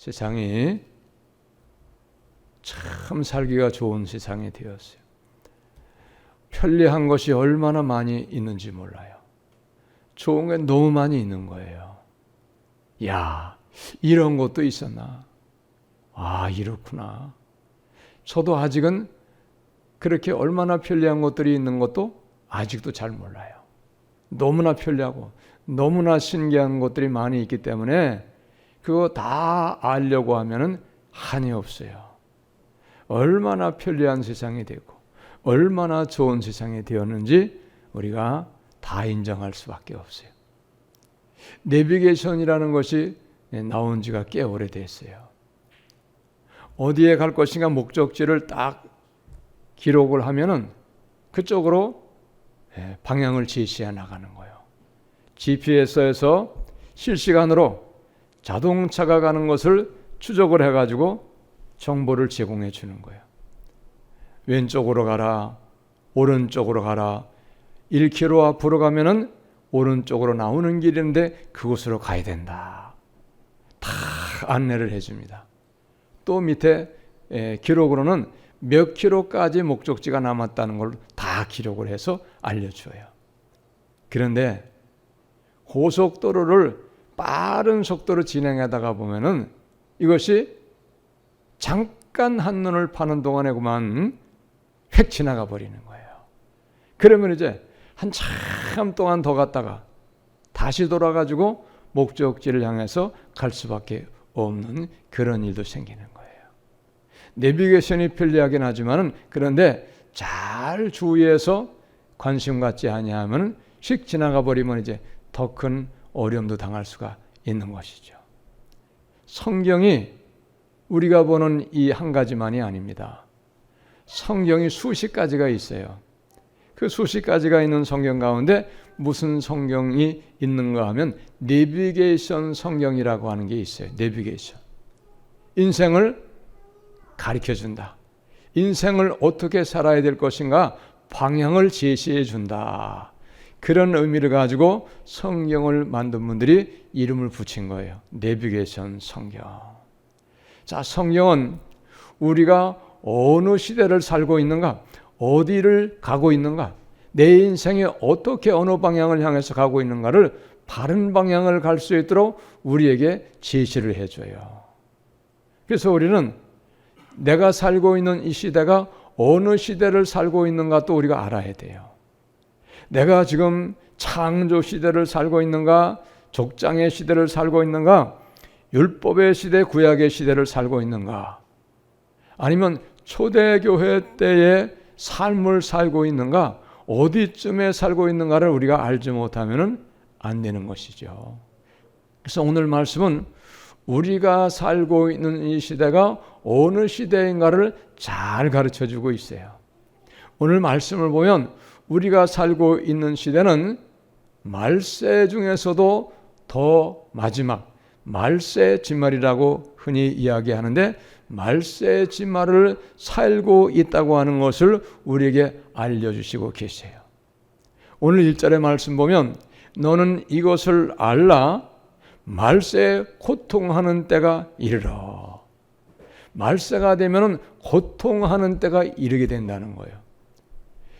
세상이 참 살기가 좋은 세상이 되었어요. 편리한 것이 얼마나 많이 있는지 몰라요. 좋은 게 너무 많이 있는 거예요. 야, 이런 것도 있었나? 아, 이렇구나. 저도 아직은 그렇게 얼마나 편리한 것들이 있는 것도 아직도 잘 몰라요. 너무나 편리하고 너무나 신기한 것들이 많이 있기 때문에 그거 다 알려고 하면은 한이 없어요. 얼마나 편리한 세상이 되고 얼마나 좋은 세상이 되었는지 우리가 다 인정할 수밖에 없어요. 내비게이션이라는 것이 나온 지가 꽤 오래됐어요. 어디에 갈 것인가 목적지를 딱 기록을 하면은 그쪽으로 방향을 제시해 나가는 거예요. GPS에서 실시간으로 자동차가 가는 것을 추적을 해가지고 정보를 제공해 주는 거예요. 왼쪽으로 가라, 오른쪽으로 가라. 1km 앞으로 가면은 오른쪽으로 나오는 길인데 그곳으로 가야 된다. 다 안내를 해줍니다. 또 밑에 기록으로는 몇 킬로까지 목적지가 남았다는 걸 다 기록을 해서 알려줘요. 그런데 고속도로를 빠른 속도로 진행하다가 보면은 이것이 잠깐 한눈을 파는 동안에 그만 획 지나가 버리는 거예요. 그러면 이제 한참 동안 더 갔다가 다시 돌아가지고 목적지를 향해서 갈 수밖에 없는 그런 일도 생기는 거예요. 내비게이션이 편리하긴 하지만은 그런데 잘 주의해서 관심 갖지 아니하면 휙 지나가 버리면 이제 더 큰 어려움도 당할 수가 있는 것이죠. 성경이 우리가 보는 이 한 가지만이 아닙니다. 성경이 수십 가지가 있어요. 그 수십 가지가 있는 성경 가운데 무슨 성경이 있는가 하면 내비게이션 성경이라고 하는 게 있어요. 내비게이션. 인생을 가르쳐준다. 인생을 어떻게 살아야 될 것인가 방향을 제시해 준다. 그런 의미를 가지고 성경을 만든 분들이 이름을 붙인 거예요. 내비게이션 성경. 자, 성경은 우리가 어느 시대를 살고 있는가, 어디를 가고 있는가, 내 인생이 어떻게 어느 방향을 향해서 가고 있는가를 바른 방향을 갈 수 있도록 우리에게 제시를 해줘요. 그래서 우리는 내가 살고 있는 이 시대가 어느 시대를 살고 있는가 또 우리가 알아야 돼요. 내가 지금 창조 시대를 살고 있는가, 족장의 시대를 살고 있는가, 율법의 시대, 구약의 시대를 살고 있는가, 아니면 초대교회 때의 삶을 살고 있는가, 어디쯤에 살고 있는가를 우리가 알지 못하면 안 되는 것이죠. 그래서 오늘 말씀은 우리가 살고 있는 이 시대가 어느 시대인가를 잘 가르쳐주고 있어요. 오늘 말씀을 보면 우리가 살고 있는 시대는 말세 중에서도 더 마지막 말세 진말이라고 흔히 이야기하는데 말세 진말을 살고 있다고 하는 것을 우리에게 알려주시고 계세요. 오늘 1절의 말씀 보면 너는 이것을 알라 말세에 고통하는 때가 이르러. 말세가 되면 고통하는 때가 이르게 된다는 거예요.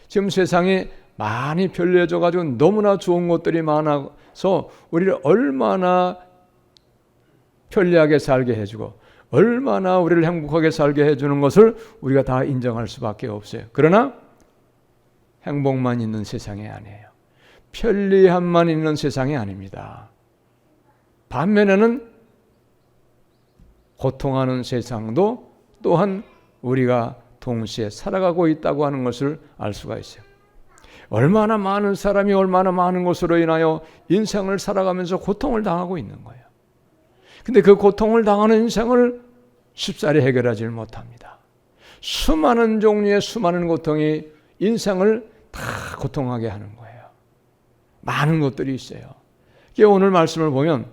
지금 세상이 많이 편리해져 가지고 너무나 좋은 것들이 많아서 우리를 얼마나 편리하게 살게 해주고 얼마나 우리를 행복하게 살게 해주는 것을 우리가 다 인정할 수밖에 없어요. 그러나 행복만 있는 세상이 아니에요. 편리함만 있는 세상이 아닙니다. 반면에는 고통하는 세상도 또한 우리가 동시에 살아가고 있다고 하는 것을 알 수가 있어요. 얼마나 많은 사람이 얼마나 많은 것으로 인하여 인생을 살아가면서 고통을 당하고 있는 거예요. 근데 그 고통을 당하는 인생을 쉽사리 해결하지 못합니다. 수많은 종류의 수많은 고통이 인생을 다 고통하게 하는 거예요. 많은 것들이 있어요. 오늘 말씀을 보면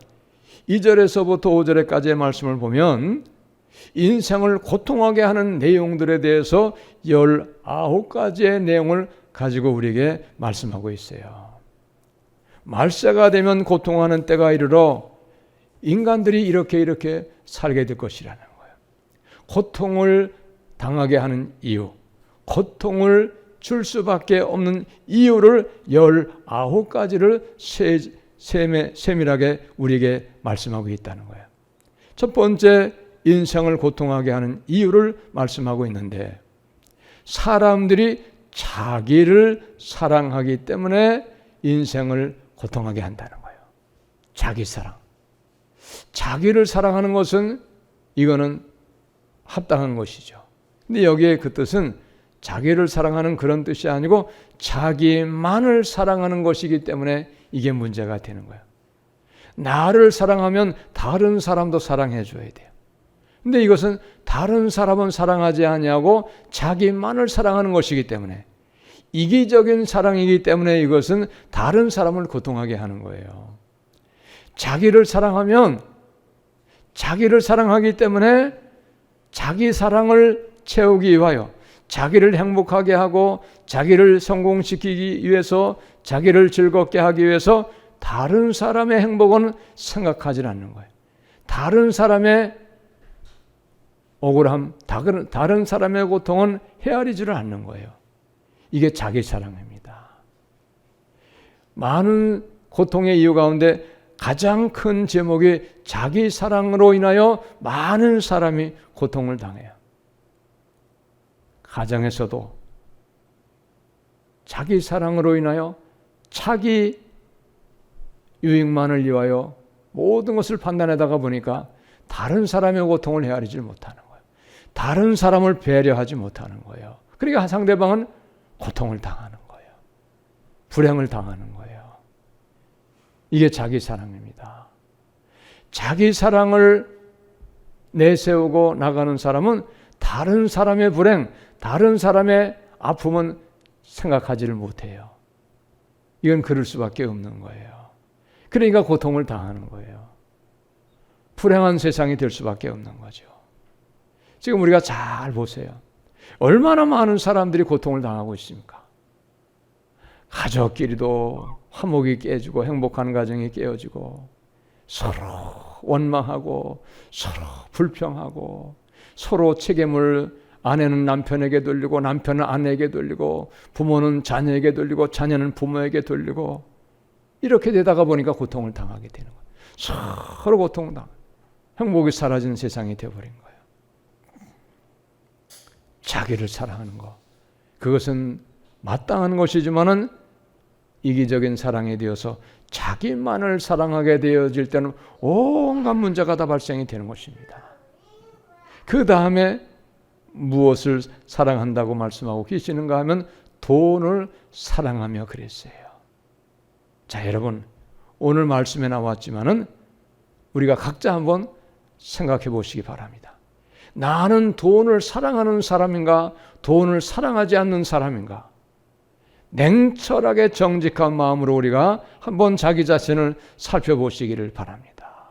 2절에서부터 5절까지의 말씀을 보면 인생을 고통하게 하는 내용들에 대해서 19가지의 내용을 가지고 우리에게 말씀하고 있어요. 말세가 되면 고통하는 때가 이르러 인간들이 이렇게 살게 될 것이라는 거예요. 고통을 당하게 하는 이유, 고통을 줄 수밖에 없는 이유를 19가지를 세밀하게 우리에게 말씀하고 있다는 거예요. 첫 번째, 인생을 고통하게 하는 이유를 말씀하고 있는데, 사람들이 자기를 사랑하기 때문에 인생을 고통하게 한다는 거예요. 자기 사랑. 자기를 사랑하는 것은 이거는 합당한 것이죠. 근데 여기에 그 뜻은 자기를 사랑하는 그런 뜻이 아니고 자기만을 사랑하는 것이기 때문에 이게 문제가 되는 거예요. 나를 사랑하면 다른 사람도 사랑해 줘야 돼요. 근데 이것은 다른 사람은 사랑하지 아니하고 자기만을 사랑하는 것이기 때문에, 이기적인 사랑이기 때문에 이것은 다른 사람을 고통하게 하는 거예요. 자기를 사랑하면, 자기를 사랑하기 때문에 자기 사랑을 채우기 위하여, 자기를 행복하게 하고 자기를 성공시키기 위해서, 자기를 즐겁게 하기 위해서 다른 사람의 행복은 생각하지 않는 거예요. 다른 사람의 억울함, 다른 사람의 고통은 헤아리지를 않는 거예요. 이게 자기 사랑입니다. 많은 고통의 이유 가운데 가장 큰 제목이 자기 사랑으로 인하여 많은 사람이 고통을 당해요. 가정에서도 자기 사랑으로 인하여 자기 유익만을 위하여 모든 것을 판단하다가 보니까 다른 사람의 고통을 헤아리지 못하는 거예요. 다른 사람을 배려하지 못하는 거예요. 그러니까 상대방은 고통을 당하는 거예요. 불행을 당하는 거예요. 이게 자기 사랑입니다. 자기 사랑을 내세우고 나가는 사람은 다른 사람의 불행, 다른 사람의 아픔은 생각하지를 못해요. 이건 그럴 수밖에 없는 거예요. 그러니까 고통을 당하는 거예요. 불행한 세상이 될 수밖에 없는 거죠. 지금 우리가 잘 보세요. 얼마나 많은 사람들이 고통을 당하고 있습니까? 가족끼리도 화목이 깨지고 행복한 가정이 깨어지고, 서로 원망하고 서로 불평하고, 서로 책임을 아내는 남편에게 돌리고 남편은 아내에게 돌리고, 부모는 자녀에게 돌리고 자녀는 부모에게 돌리고, 이렇게 되다가 보니까 고통을 당하게 되는 거예요. 서로 고통을 당하고 행복이 사라진 세상이 되어버린 거예요. 자기를 사랑하는 것, 그것은 마땅한 것이지만은 이기적인 사랑이 되어서 자기만을 사랑하게 되어질 때는 온갖 문제가 다 발생이 되는 것입니다. 그 다음에 무엇을 사랑한다고 말씀하고 계시는가 하면 돈을 사랑하며 그랬어요. 자, 여러분, 오늘 말씀에 나왔지만은 우리가 각자 한번 생각해 보시기 바랍니다. 나는 돈을 사랑하는 사람인가, 돈을 사랑하지 않는 사람인가? 냉철하게 정직한 마음으로 우리가 한번 자기 자신을 살펴보시기를 바랍니다.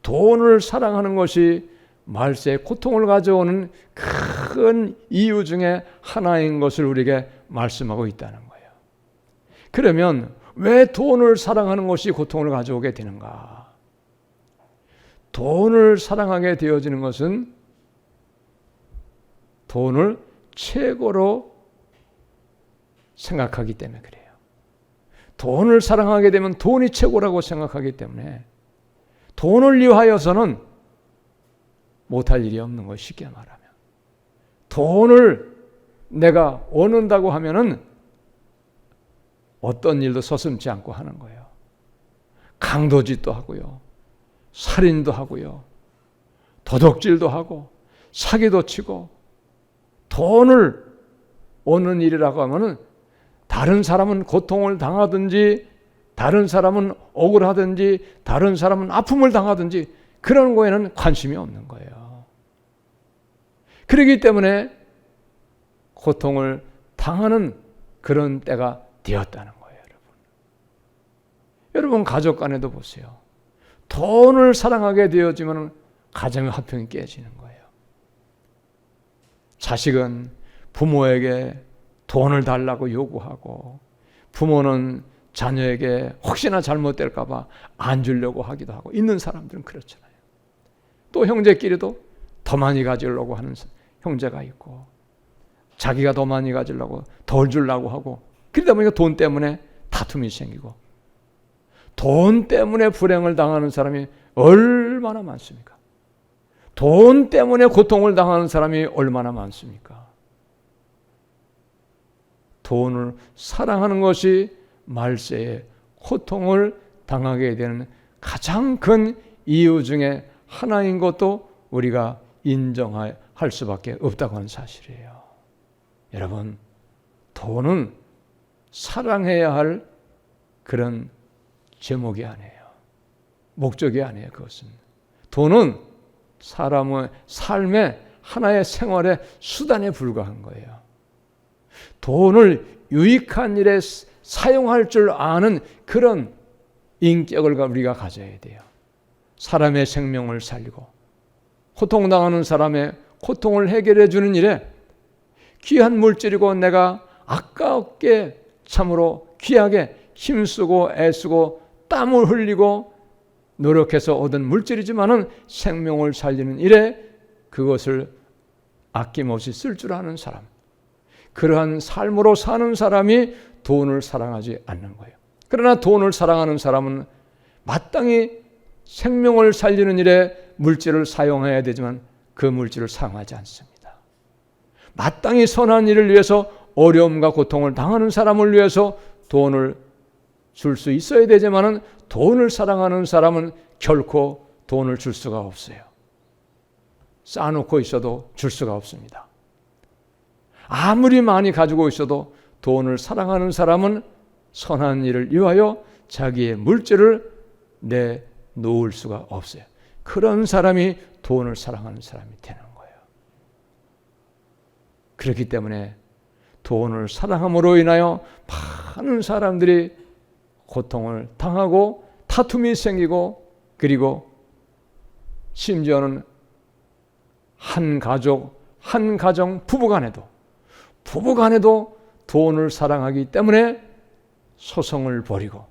돈을 사랑하는 것이 말세에 고통을 가져오는 큰 이유 중에 하나인 것을 우리에게 말씀하고 있다는 거예요. 그러면 왜 돈을 사랑하는 것이 고통을 가져오게 되는가? 돈을 사랑하게 되어지는 것은 돈을 최고로 생각하기 때문에 그래요. 돈을 사랑하게 되면 돈이 최고라고 생각하기 때문에 돈을 위하여서는 못할 일이 없는 거예요. 쉽게 말하면. 돈을 내가 원한다고 하면은 어떤 일도 서슴지 않고 하는 거예요. 강도짓도 하고요. 살인도 하고요. 도둑질도 하고 사기도 치고, 돈을 오는 일이라고 하면은 다른 사람은 고통을 당하든지, 다른 사람은 억울하든지, 다른 사람은 아픔을 당하든지 그런 거에는 관심이 없는 거예요. 그렇기 때문에 고통을 당하는 그런 때가 되었다는 거예요, 여러분. 여러분, 가족 간에도 보세요. 돈을 사랑하게 되어지면 가정의 화평이 깨지는 거예요. 자식은 부모에게 돈을 달라고 요구하고, 부모는 자녀에게 혹시나 잘못될까 봐 안 주려고 하기도 하고, 있는 사람들은 그렇잖아요. 또 형제끼리도 더 많이 가지려고 하는 형제가 있고, 자기가 더 많이 가지려고 덜 주려고 하고, 그러다 보니까 돈 때문에 다툼이 생기고, 돈 때문에 불행을 당하는 사람이 얼마나 많습니까? 돈 때문에 고통을 당하는 사람이 얼마나 많습니까? 돈을 사랑하는 것이 말세에 고통을 당하게 되는 가장 큰 이유 중에 하나인 것도 우리가 인정할 수밖에 없다고 하는 사실이에요. 여러분, 돈은 사랑해야 할 그런 제목이 아니에요. 목적이 아니에요. 그것은 돈은 사람의 삶의 하나의 생활의 수단에 불과한 거예요. 돈을 유익한 일에 사용할 줄 아는 그런 인격을 우리가 가져야 돼요. 사람의 생명을 살리고 고통당하는 사람의 고통을 해결해 주는 일에 귀한 물질이고 내가 아깝게 참으로 귀하게 힘쓰고 애쓰고 땀을 흘리고 노력해서 얻은 물질이지만은 생명을 살리는 일에 그것을 아낌없이 쓸 줄 아는 사람, 그러한 삶으로 사는 사람이 돈을 사랑하지 않는 거예요. 그러나 돈을 사랑하는 사람은 마땅히 생명을 살리는 일에 물질을 사용해야 되지만 그 물질을 사용하지 않습니다. 마땅히 선한 일을 위해서 어려움과 고통을 당하는 사람을 위해서 돈을 줄 수 있어야 되지만은 돈을 사랑하는 사람은 결코 돈을 줄 수가 없어요. 쌓아놓고 있어도 줄 수가 없습니다. 아무리 많이 가지고 있어도 돈을 사랑하는 사람은 선한 일을 위하여 자기의 물질을 내놓을 수가 없어요. 그런 사람이 돈을 사랑하는 사람이 되는 거예요. 그렇기 때문에 돈을 사랑함으로 인하여 많은 사람들이 고통을 당하고 다툼이 생기고, 그리고 심지어는 한 가족, 한 가정, 부부간에도 돈을 사랑하기 때문에 소송을 벌이고,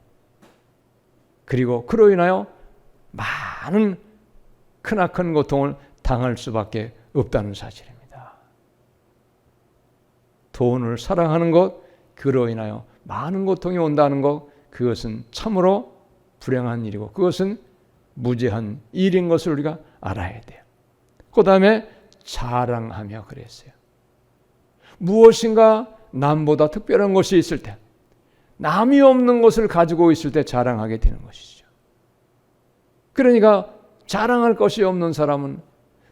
그리고 그로 인하여 많은 크나큰 고통을 당할 수밖에 없다는 사실입니다. 돈을 사랑하는 것, 그로 인하여 많은 고통이 온다는 것, 그것은 참으로 불행한 일이고 그것은 무죄한 일인 것을 우리가 알아야 돼요. 그 다음에 자랑하며 그랬어요. 무엇인가 남보다 특별한 것이 있을 때, 남이 없는 것을 가지고 있을 때 자랑하게 되는 것이죠. 그러니까 자랑할 것이 없는 사람은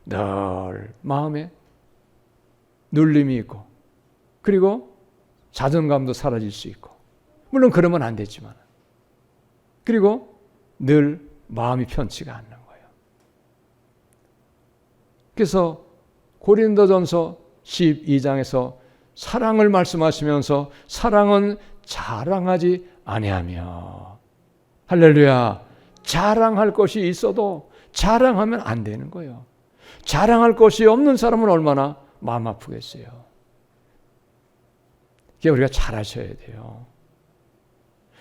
늘 마음에 눌림이 있고, 그리고 자존감도 사라질 수 있고, 물론 그러면 안 되지만, 그리고 늘 마음이 편치가 않는 거예요. 그래서 고린도전서 12장에서 사랑을 말씀하시면서 사랑은 자랑하지 아니하며, 할렐루야, 자랑할 것이 있어도 자랑하면 안 되는 거예요. 자랑할 것이 없는 사람은 얼마나 마음 아프겠어요. 그게 우리가 잘하셔야 돼요.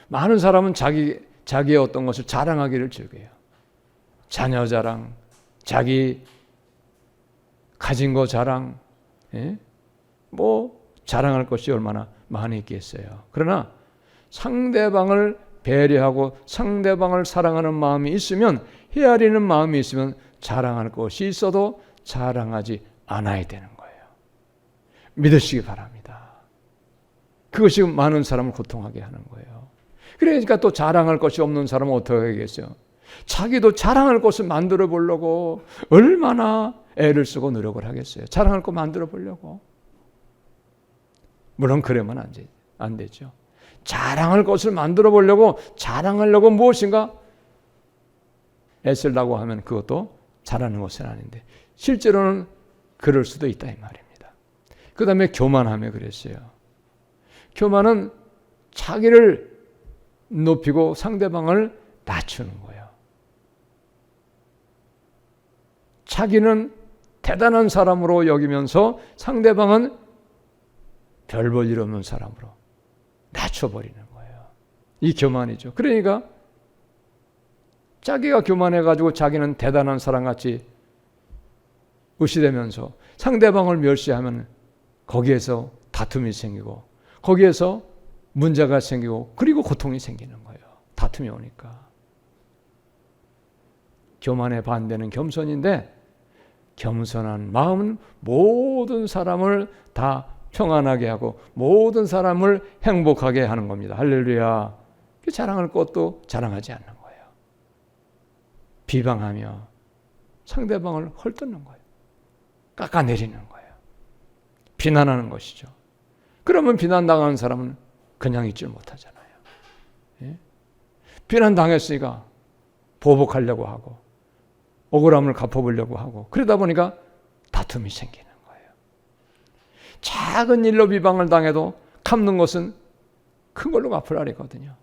많은 사람은 자기의 어떤 것을 자랑하기를 즐겨요. 자녀 자랑, 자기 가진 거 자랑, 뭐 자랑할 것이 얼마나 많이 있겠어요. 그러나 상대방을 배려하고 상대방을 사랑하는 마음이 있으면, 헤아리는 마음이 있으면 자랑할 것이 있어도 자랑하지 않아야 되는 거예요. 믿으시기 바랍니다. 그것이 많은 사람을 고통하게 하는 거예요. 그러니까 또 자랑할 것이 없는 사람은 어떻게 하겠어요? 자기도 자랑할 것을 만들어 보려고 얼마나 애를 쓰고 노력을 하겠어요. 자랑할 거 만들어 보려고. 물론 그러면 안 되죠. 자랑할 것을 만들어 보려고, 자랑하려고 무엇인가 애쓰려고 하면 그것도 잘하는 것은 아닌데, 실제로는 그럴 수도 있다 이 말입니다. 그 다음에 교만하며 그랬어요. 교만은 자기를 높이고 상대방을 낮추는 거예요. 자기는 대단한 사람으로 여기면서 상대방은 별 볼 일 없는 사람으로 낮춰버리는 거예요. 이 교만이죠. 그러니까 자기가 교만해가지고 자기는 대단한 사람같이 의시되면서 상대방을 멸시하면 거기에서 다툼이 생기고 거기에서 문제가 생기고 그리고 고통이 생기는 거예요. 다툼이 오니까. 교만의 반대는 겸손인데 겸손한 마음은 모든 사람을 다 평안하게 하고 모든 사람을 행복하게 하는 겁니다. 할렐루야. 자랑할 것도 자랑하지 않는 거예요. 비방하며 상대방을 헐뜯는 거예요. 깎아내리는 거예요. 비난하는 것이죠. 그러면 비난당하는 사람은 그냥 있질 못하잖아요. 예? 비난당했으니까 보복하려고 하고 억울함을 갚아보려고 하고 그러다 보니까 다툼이 생기는 거예요. 작은 일로 비방을 당해도 갚는 것은 큰 걸로 갚으라 그랬거든요.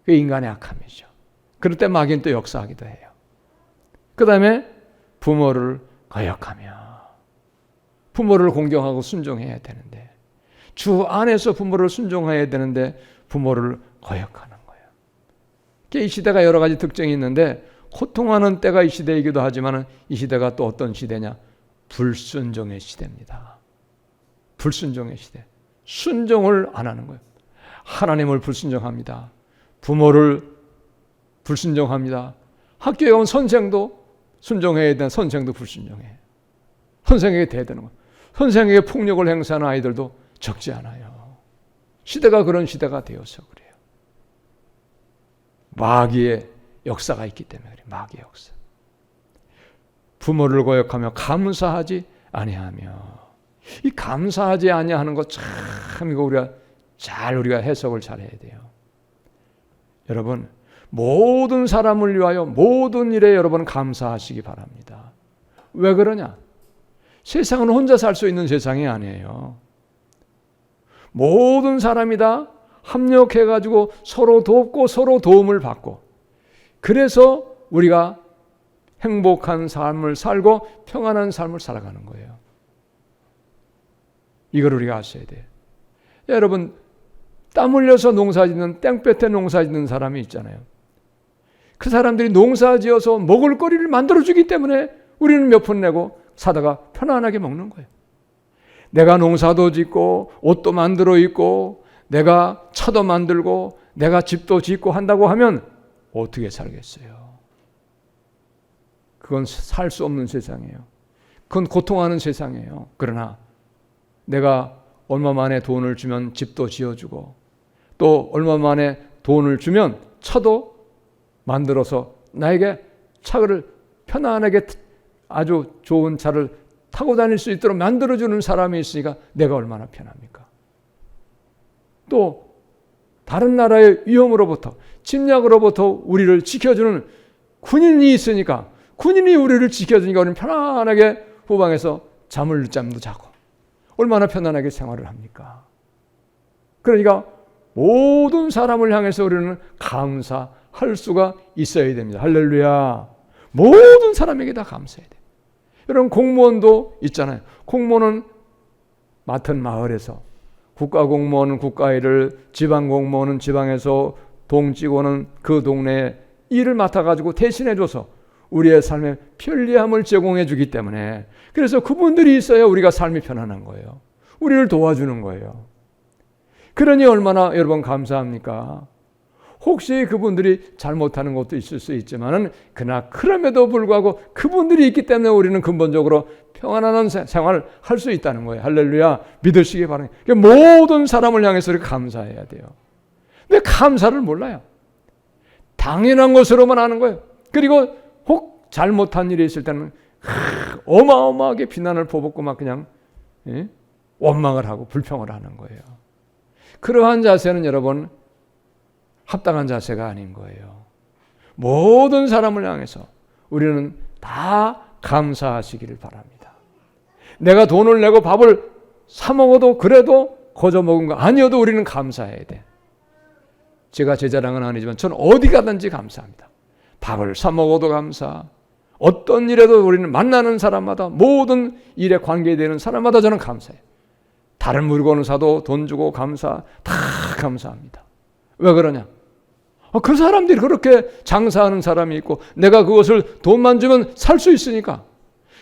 그게 인간의 악함이죠. 그럴 때 마귀는 또 역사하기도 해요. 그 다음에 부모를 거역하며 부모를 공경하고 순종해야 되는데 주 안에서 부모를 순종해야 되는데 부모를 거역하는 거예요. 이 시대가 여러 가지 특징이 있는데 고통하는 때가 이 시대이기도 하지만 이 시대가 또 어떤 시대냐? 불순종의 시대입니다. 불순종의 시대. 순종을 안 하는 거예요. 하나님을 불순종합니다. 부모를 불순종합니다. 학교에 온 선생도 순종해야 되는 선생도 불순종해. 선생에게 대드는 거예요. 선생에게 폭력을 행사하는 아이들도 적지 않아요. 시대가 그런 시대가 되어서 그래요. 마귀의 역사가 있기 때문에 그래요. 마귀의 역사. 부모를 거역하며 감사하지 아니하며 이 감사하지 아니하는 것 참 이거 우리가 해석을 잘 해야 돼요. 여러분 모든 사람을 위하여 모든 일에 여러분 감사하시기 바랍니다. 왜 그러냐? 세상은 혼자 살 수 있는 세상이 아니에요. 모든 사람이 다 합력해가지고 서로 돕고 서로 도움을 받고 그래서 우리가 행복한 삶을 살고 평안한 삶을 살아가는 거예요. 이걸 우리가 아셔야 돼요. 여러분 땀 흘려서 농사짓는 땡볕에 농사짓는 사람이 있잖아요. 그 사람들이 농사지어서 먹을 거리를 만들어주기 때문에 우리는 몇 푼 내고 사다가 편안하게 먹는 거예요. 내가 농사도 짓고 옷도 만들어 입고 내가 차도 만들고 내가 집도 짓고 한다고 하면 어떻게 살겠어요? 그건 살 수 없는 세상이에요. 그건 고통하는 세상이에요. 그러나 내가 얼마 만에 돈을 주면 집도 지어주고 또 얼마 만에 돈을 주면 차도 만들어서 나에게 차를 편안하게 아주 좋은 차를 타고 다닐 수 있도록 만들어주는 사람이 있으니까 내가 얼마나 편합니까? 또 다른 나라의 위험으로부터 침략으로부터 우리를 지켜주는 군인이 있으니까 군인이 우리를 지켜주니까 우리는 편안하게 후방에서 잠도 자고 얼마나 편안하게 생활을 합니까? 그러니까 모든 사람을 향해서 우리는 감사할 수가 있어야 됩니다. 할렐루야. 모든 사람에게 다 감사해야 돼요. 여러분 공무원도 있잖아요. 공무원은 맡은 마을에서 국가공무원은 국가일을 지방공무원은 지방에서 동직원은 그 동네에 일을 맡아가지고 대신해줘서 우리의 삶에 편리함을 제공해 주기 때문에 그래서 그분들이 있어야 우리가 삶이 편안한 거예요. 우리를 도와주는 거예요. 그러니 얼마나 여러분 감사합니까? 혹시 그분들이 잘못하는 것도 있을 수 있지만은 그러나 그럼에도 불구하고 그분들이 있기 때문에 우리는 근본적으로 평안한 생활을 할 수 있다는 거예요. 할렐루야. 믿으시기 바랍니다. 모든 사람을 향해서 이렇게 감사해야 돼요. 근데 감사를 몰라요. 당연한 것으로만 하는 거예요. 그리고 혹 잘못한 일이 있을 때는 어마어마하게 비난을 퍼붓고 막 그냥 원망을 하고 불평을 하는 거예요. 그러한 자세는 여러분 합당한 자세가 아닌 거예요. 모든 사람을 향해서 우리는 다 감사하시기를 바랍니다. 내가 돈을 내고 밥을 사 먹어도 그래도 거저 먹은 거 아니어도 우리는 감사해야 돼. 제가 제 자랑은 아니지만 저는 어디 가든지 감사합니다. 밥을 사 먹어도 감사. 어떤 일에도 우리는 만나는 사람마다 모든 일에 관계되는 사람마다 저는 감사해요. 다른 물건을 사도 돈 주고 감사 다 감사합니다. 왜 그러냐? 그 사람들이 그렇게 장사하는 사람이 있고 내가 그것을 돈만 주면 살 수 있으니까,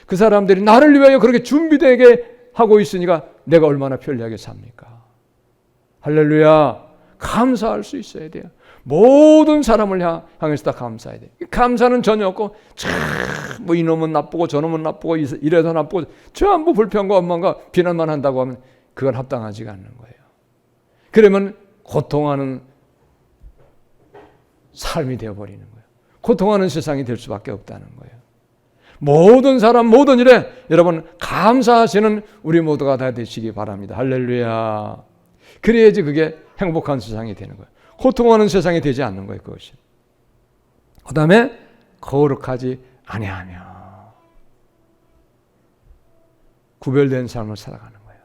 그 사람들이 나를 위하여 그렇게 준비되게 하고 있으니까 내가 얼마나 편리하게 삽니까? 할렐루야. 감사할 수 있어야 돼요. 모든 사람을 향해서 다 감사해야 돼요. 감사는 전혀 없고 뭐 이놈은 나쁘고 저놈은 나쁘고 이래서 나쁘고 전부 불평과 원망과 비난만 한다고 하면 그건 합당하지가 않는 거예요. 그러면 고통하는 삶이 되어버리는 거예요. 고통하는 세상이 될 수밖에 없다는 거예요. 모든 사람 모든 일에 여러분 감사하시는 우리 모두가 다 되시기 바랍니다. 할렐루야. 그래야지 그게 행복한 세상이 되는 거예요. 고통하는 세상이 되지 않는 거예요. 그것이. 그 다음에 거룩하지 아니하며 구별된 삶을 살아가는 거예요.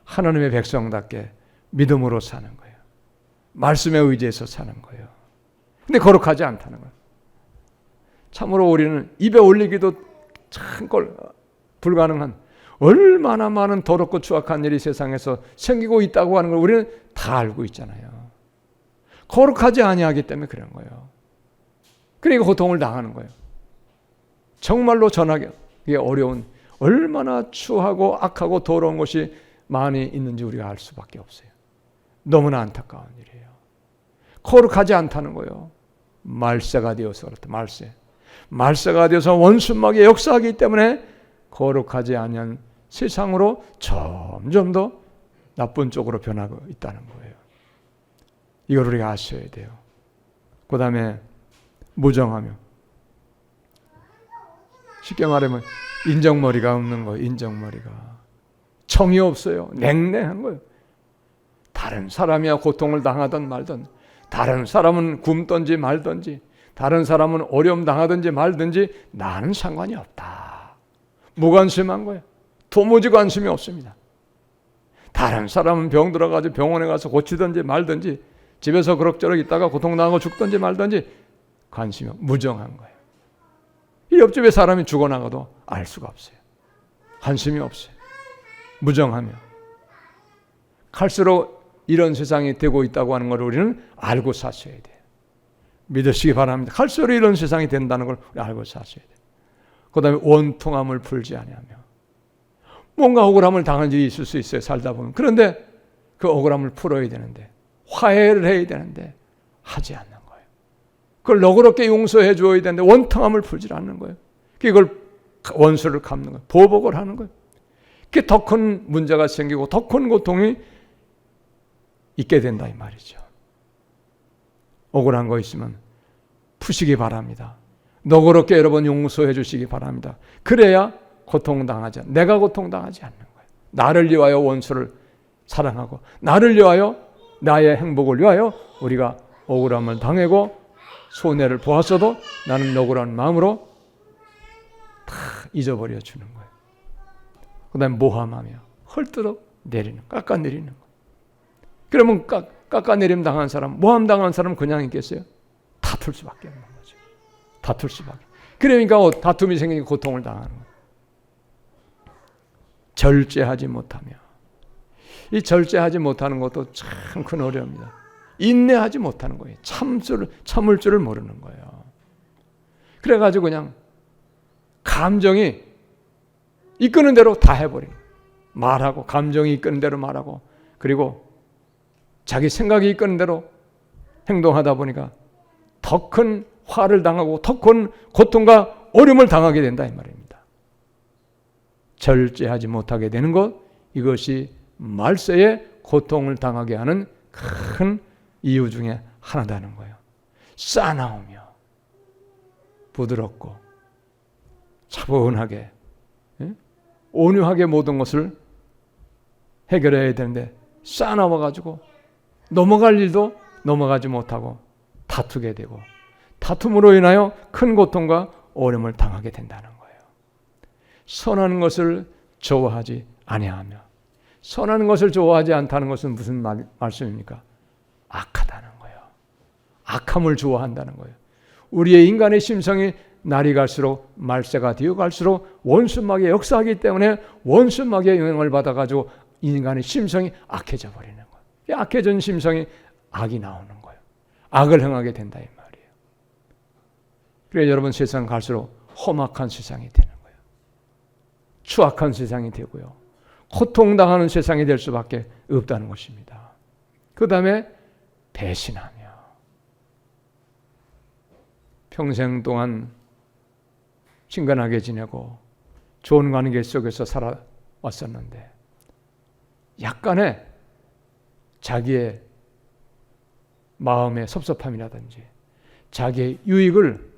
하나님의 백성답게 믿음으로 사는 거예요. 말씀에 의지해서 사는 거예요. 근데 거룩하지 않다는 거예요. 참으로 우리는 입에 올리기도 참 불가능한 얼마나 많은 더럽고 추악한 일이 세상에서 생기고 있다고 하는 걸 우리는 다 알고 있잖아요. 거룩하지 아니하기 때문에 그런 거예요. 그러니까 고통을 당하는 거예요. 정말로 전하기 어려운 얼마나 추하고 악하고 더러운 것이 많이 있는지 우리가 알 수밖에 없어요. 너무나 안타까운 일이에요. 거룩하지 않다는 거예요. 말세가 되어서 그렇다. 말세가 되어서 원수막에 역사하기 때문에 거룩하지 아니한 세상으로 점점 더 나쁜 쪽으로 변하고 있다는 거예요. 이걸 우리가 아셔야 돼요. 그 다음에 무정하며, 쉽게 말하면 인정머리가 없는 거예요. 인정머리가 정이 없어요. 냉랭한 거예요. 다른 사람이야 고통을 당하든 말든, 다른 사람은 굶든지 말든지, 다른 사람은 어려움 당하든지 말든지 나는 상관이 없다. 무관심한 거예요. 도무지 관심이 없습니다. 다른 사람은 병 들어가지고 병원에 가서 고치든지 말든지, 집에서 그럭저럭 있다가 고통당하고 죽든지 말든지 관심이 무정한 거예요. 이 옆집에 사람이 죽어나가도 알 수가 없어요. 관심이 없어요. 무정하며. 갈수록 이런 세상이 되고 있다고 하는 걸 우리는 알고 사셔야 돼요. 믿으시기 바랍니다. 갈수록 이런 세상이 된다는 걸 알고 사셔야 돼요. 그 다음에 원통함을 풀지 아니하며. 뭔가 억울함을 당한 일이 있을 수 있어요. 살다 보면. 그런데 그 억울함을 풀어야 되는데, 화해를 해야 되는데 하지 않는 거예요. 그걸 너그럽게 용서해 줘야 되는데 원통함을 풀지 않는 거예요. 그걸 원수를 갚는 거예요. 보복을 하는 거예요. 그게 더 큰 문제가 생기고 더 큰 고통이 있게 된다 이 말이죠. 억울한 거 있으면 푸시기 바랍니다. 너그럽게 여러분 용서해 주시기 바랍니다. 그래야 고통당하지, 내가 고통당하지 않는 거예요. 나를 위하여 원수를 사랑하고 나를 위하여 나의 행복을 위하여 우리가 억울함을 당하고 손해를 보았어도 나는 억울한 마음으로 다 잊어버려 주는 거예요. 그 다음에 모함하며 헐뜯어 내리는, 깎아내리는 거예요. 그러면 깎아내림 당한 사람, 모함 당한 사람 그냥 있겠어요? 다툴 수밖에 없는 거죠. 다툴 수밖에. 그러니까 다툼이 생기니까 고통을 당하는 거예요. 절제하지 못하며, 이 절제하지 못하는 것도 참 큰 어려움입니다. 인내하지 못하는 거예요. 참을 줄을 모르는 거예요. 그래가지고 그냥 감정이 이끄는 대로 다 해버리는 거예요. 말하고, 감정이 이끄는 대로 말하고, 그리고 자기 생각이 이끄는 대로 행동하다 보니까 더 큰 화를 당하고 더 큰 고통과 어려움을 당하게 된다 이 말입니다. 절제하지 못하게 되는 것, 이것이 말세에 고통을 당하게 하는 큰 이유 중에 하나다는 거예요. 싸나우며 부드럽고 차분하게, 온유하게 모든 것을 해결해야 되는데 싸나워가지고 넘어갈 일도 넘어가지 못하고 다투게 되고, 다툼으로 인하여 큰 고통과 어려움을 당하게 된다는 거예요. 선한 것을 좋아하지 아니하며, 선한 것을 좋아하지 않다는 것은 무슨 말씀입니까? 악하다는 거예요. 악함을 좋아한다는 거예요. 우리의 인간의 심성이 날이 갈수록 말세가 되어 갈수록 원수막에 역사하기 때문에 원수막의 영향을 받아가지고 인간의 심성이 악해져 버리는 거예요. 악해진 심성이 악이 나오는 거예요. 악을 행하게 된다 이 말이에요. 그래서 여러분 세상 갈수록 험악한 세상이 되는 거예요. 추악한 세상이 되고요. 고통당하는 세상이 될 수밖에 없다는 것입니다. 그 다음에 배신하며 평생 동안 친근하게 지내고 좋은 관계 속에서 살아왔었는데 약간의 자기의 마음의 섭섭함이라든지 자기의 유익을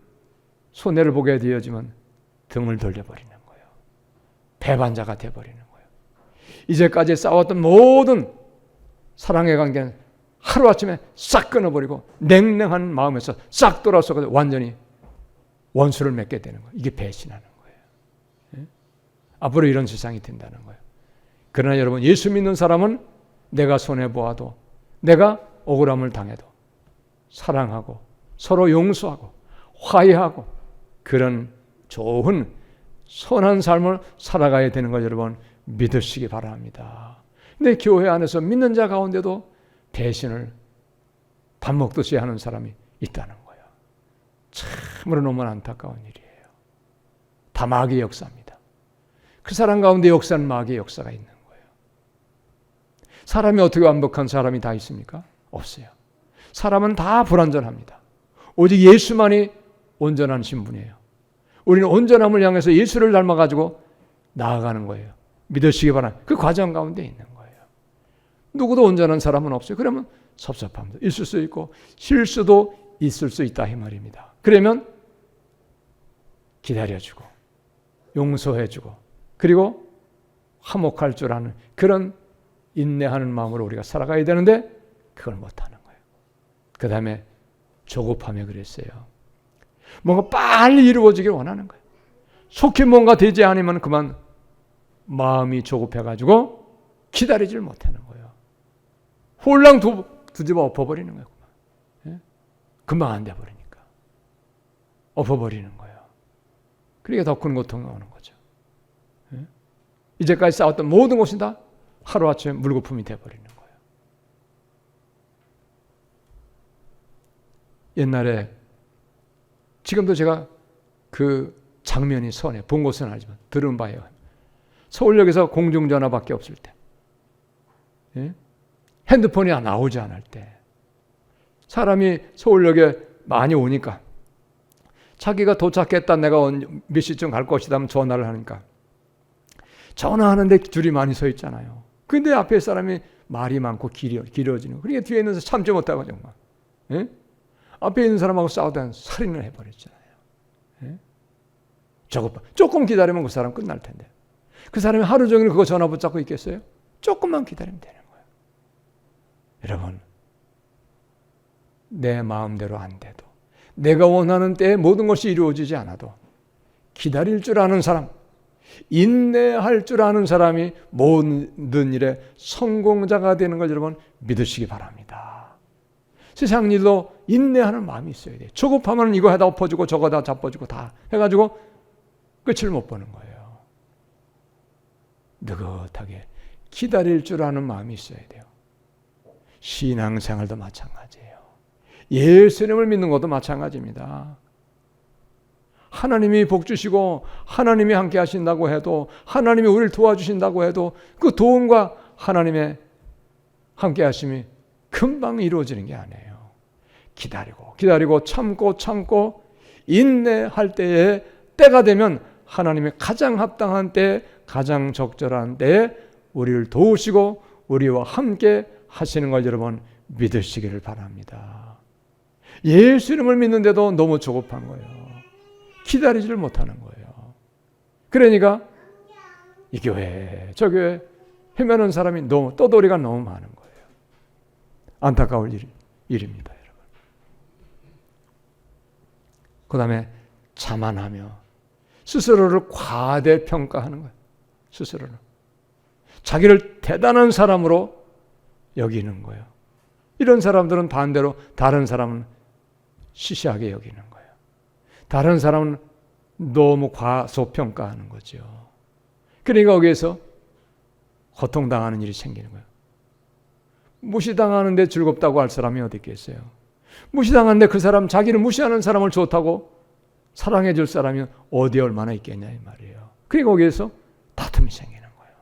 손해를 보게 되어지면 등을 돌려버리는 거예요. 배반자가 되어버리는 거예요. 이제까지 싸웠던 모든 사랑의 관계는 하루아침에 싹 끊어버리고 냉랭한 마음에서 싹 돌아서 완전히 원수를 맺게 되는 거예요. 이게 배신하는 거예요. 예? 앞으로 이런 세상이 된다는 거예요. 그러나 여러분 예수 믿는 사람은 내가 손해보아도 내가 억울함을 당해도 사랑하고 서로 용서하고 화해하고 그런 좋은 선한 삶을 살아가야 되는 걸 여러분 믿으시기 바랍니다. 근데 교회 안에서 믿는 자 가운데도 배신을 밥 먹듯이 하는 사람이 있다는 거예요. 참으로 너무 안타까운 일이에요. 다 마귀의 역사입니다. 그 사람 가운데 역사는 마귀의 역사가 있는 거예요. 사람이 어떻게 완벽한 사람이 다 있습니까? 없어요. 사람은 다 불완전합니다. 오직 예수만이 온전한 신분이에요. 우리는 온전함을 향해서 예수를 닮아가지고 나아가는 거예요. 믿으시기 바랍니다. 그 과정 가운데 있는 거예요. 누구도 온전한 사람은 없어요. 그러면 섭섭함도 있을 수 있고 실수도 있을 수 있다 이 말입니다. 그러면 기다려주고 용서해주고 그리고 화목할 줄 아는 그런 인내하는 마음으로 우리가 살아가야 되는데 그걸 못하는 거예요. 그 다음에 조급하며 그랬어요. 뭔가 빨리 이루어지길 원하는 거예요. 속히 뭔가 되지 않으면 그만 마음이 조급해가지고 기다리질 못하는 거예요. 홀랑 뒤집어 엎어버리는 거예요. 예? 금방 안 돼버리니까. 엎어버리는 거예요. 그러니까 더 큰 고통이 오는 거죠. 예? 이제까지 싸웠던 모든 것이 다 하루아침에 물거품이 돼버리는 거예요. 옛날에 지금도 제가 그 장면이 선해 본 것은 아니지만 들은 바예요. 서울역에서 공중전화밖에 없을 때 예? 핸드폰이 나오지 않을 때 사람이 서울역에 많이 오니까 자기가 도착했다 내가 몇 시쯤 갈 것이다 하면 전화를 하니까 전화하는데 줄이 많이 서 있잖아요. 근데 앞에 사람이 말이 많고 길어지는 그러니까 뒤에 있는 사람 참지 못하고 정말 예? 앞에 있는 사람하고 싸우다 살인을 해버렸잖아요. 예? 조금 기다리면 그 사람 끝날 텐데 그 사람이 하루 종일 그거 전화 붙잡고 있겠어요? 조금만 기다리면 되는 거예요. 여러분 내 마음대로 안 돼도 내가 원하는 때에 모든 것이 이루어지지 않아도 기다릴 줄 아는 사람 인내할 줄 아는 사람이 모든 일에 성공자가 되는 걸 여러분 믿으시기 바랍니다. 세상 일도 인내하는 마음이 있어야 돼요. 조급하면 이거 하다 엎어지고 저거 다 자빠지고 다 해가지고 끝을 못 보는 거예요. 느긋하게 기다릴 줄 아는 마음이 있어야 돼요. 신앙생활도 마찬가지예요. 예수님을 믿는 것도 마찬가지입니다. 하나님이 복 주시고 하나님이 함께 하신다고 해도 하나님이 우리를 도와주신다고 해도 그 도움과 하나님의 함께 하심이 금방 이루어지는 게 아니에요. 기다리고 참고 인내할 때에 때가 되면 하나님의 가장 합당한 때 가장 적절한 때에 우리를 도우시고 우리와 함께 하시는 걸 여러분 믿으시기를 바랍니다. 예수님을 믿는데도 너무 조급한 거예요. 기다리지를 못하는 거예요. 그러니까 이 교회 저 교회 헤매는 사람이 너무 떠돌이가 너무 많은 거예요. 안타까울 일입니다. 여러분. 그 다음에 자만하며 스스로를 과대평가하는 거예요. 스스로를 자기를 대단한 사람으로 여기는 거예요. 이런 사람들은 반대로 다른 사람은 시시하게 여기는 거예요. 다른 사람은 너무 과소평가하는 거죠. 그러니까 거기에서 고통당하는 일이 생기는 거예요. 무시당하는데 즐겁다고 할 사람이 어디 있겠어요? 무시당하는데 그 사람, 자기를 무시하는 사람을 좋다고 사랑해 줄 사람이 어디에 얼마나 있겠냐 이 말이에요. 그리고 거기에서 다툼이 생기는 거예요.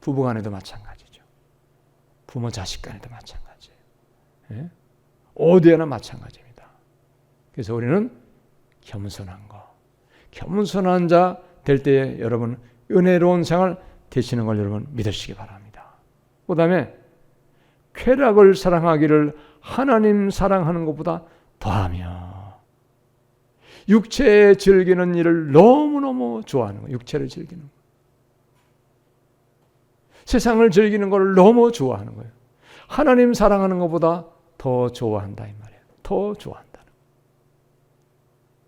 부부간에도 마찬가지죠. 부모 자식 간에도 마찬가지예요. 예? 어디에나 마찬가지입니다. 그래서 우리는 겸손한 거, 겸손한 자 될 때에 여러분 은혜로운 생활 되시는 걸 여러분 믿으시기 바랍니다. 그 다음에 쾌락을 사랑하기를 하나님 사랑하는 것보다 더하며, 육체에 즐기는 일을 너무너무 좋아하는 거예요. 육체를 즐기는 거. 세상을 즐기는 걸 너무 좋아하는 거예요. 하나님 사랑하는 것보다 더 좋아한다 이 말이에요. 더 좋아한다는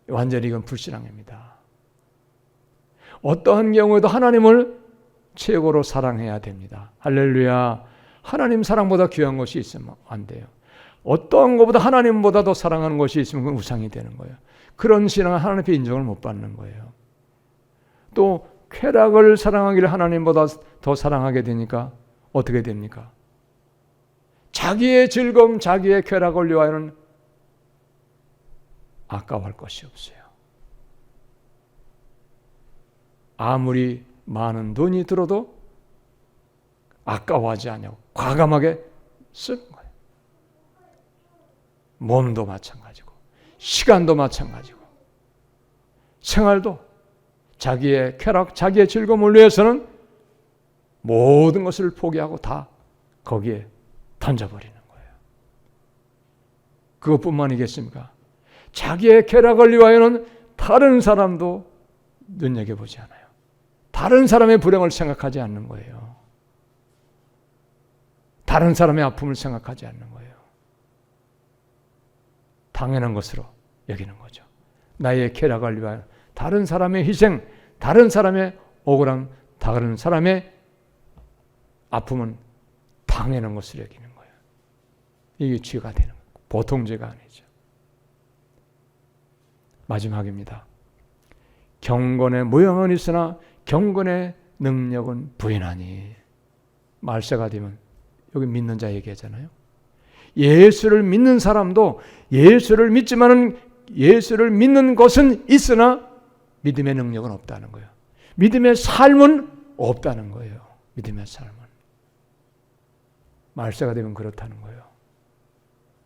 거예요. 완전히 이건 불신앙입니다. 어떠한 경우에도 하나님을 최고로 사랑해야 됩니다. 할렐루야. 하나님 사랑보다 귀한 것이 있으면 안 돼요. 어떠한 것보다 하나님보다 더 사랑하는 것이 있으면 그건 우상이 되는 거예요. 그런 신앙은 하나님 앞에 인정을 못 받는 거예요. 또 쾌락을 사랑하기를 하나님보다 더 사랑하게 되니까 어떻게 됩니까? 자기의 즐거움, 자기의 쾌락을 위하여는 아까워할 것이 없어요. 아무리 많은 돈이 들어도 아까워하지 않냐고 과감하게 쓰는 거예요. 몸도 마찬가지고 시간도 마찬가지고 생활도 자기의 쾌락, 자기의 즐거움을 위해서는 모든 것을 포기하고 다 거기에 던져버리는 거예요. 그것뿐만이겠습니까? 자기의 쾌락을 위하여는 다른 사람도 눈여겨보지 않아요. 다른 사람의 불행을 생각하지 않는 거예요. 다른 사람의 아픔을 생각하지 않는 거예요. 당연한 것으로 여기는 거죠. 나의 쾌락을 위하여 다른 사람의 희생, 다른 사람의 억울함, 다른 사람의 아픔은 당연한 것으로 여기는 거예요. 이게 죄가 되는 거예요. 보통 죄가 아니죠. 마지막입니다. 경건의 모양은 있으나 경건의 능력은 부인하니. 말세가 되면 여기 믿는 자 얘기하잖아요. 예수를 믿는 사람도 예수를 믿지만은 예수를 믿는 것은 있으나 믿음의 능력은 없다는 거예요. 믿음의 삶은 없다는 거예요. 믿음의 삶은. 말세가 되면 그렇다는 거예요.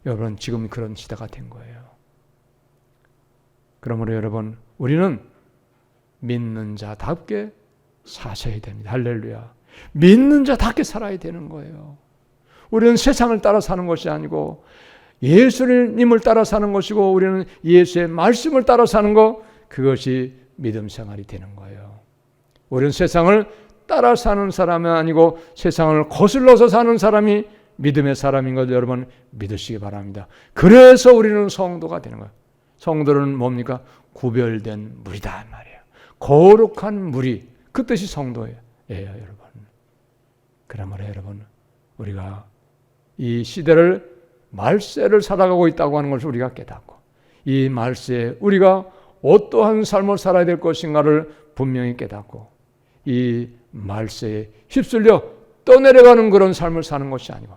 여러분 지금 그런 시대가 된 거예요. 그러므로 여러분 우리는 믿는 자답게 사셔야 됩니다. 할렐루야. 믿는 자답게 살아야 되는 거예요. 우리는 세상을 따라 사는 것이 아니고 예수님을 따라 사는 것이고 우리는 예수의 말씀을 따라 사는 것, 그것이 믿음 생활이 되는 거예요. 우리는 세상을 따라 사는 사람이 아니고 세상을 거슬러서 사는 사람이 믿음의 사람인 걸 여러분 믿으시기 바랍니다. 그래서 우리는 성도가 되는 거예요. 성도는 뭡니까? 구별된 무리다 말이에요. 거룩한 무리, 그 뜻이 성도예요, 여러분. 그러므로 여러분 우리가 이 시대를 말세를 살아가고 있다고 하는 것을 우리가 깨닫고 이 말세에 우리가 어떠한 삶을 살아야 될 것인가를 분명히 깨닫고 이 말세에 휩쓸려 떠내려가는 그런 삶을 사는 것이 아니고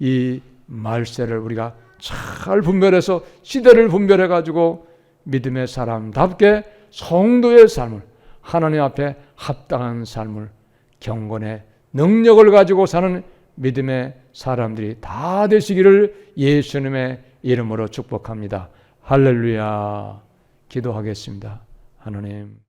이 말세를 우리가 잘 분별해서 시대를 분별해 가지고 믿음의 사람답게 성도의 삶을 하나님 앞에 합당한 삶을 경건의 능력을 가지고 사는 믿음의 사람들이 다 되시기를 예수님의 이름으로 축복합니다. 할렐루야. 기도하겠습니다. 하나님.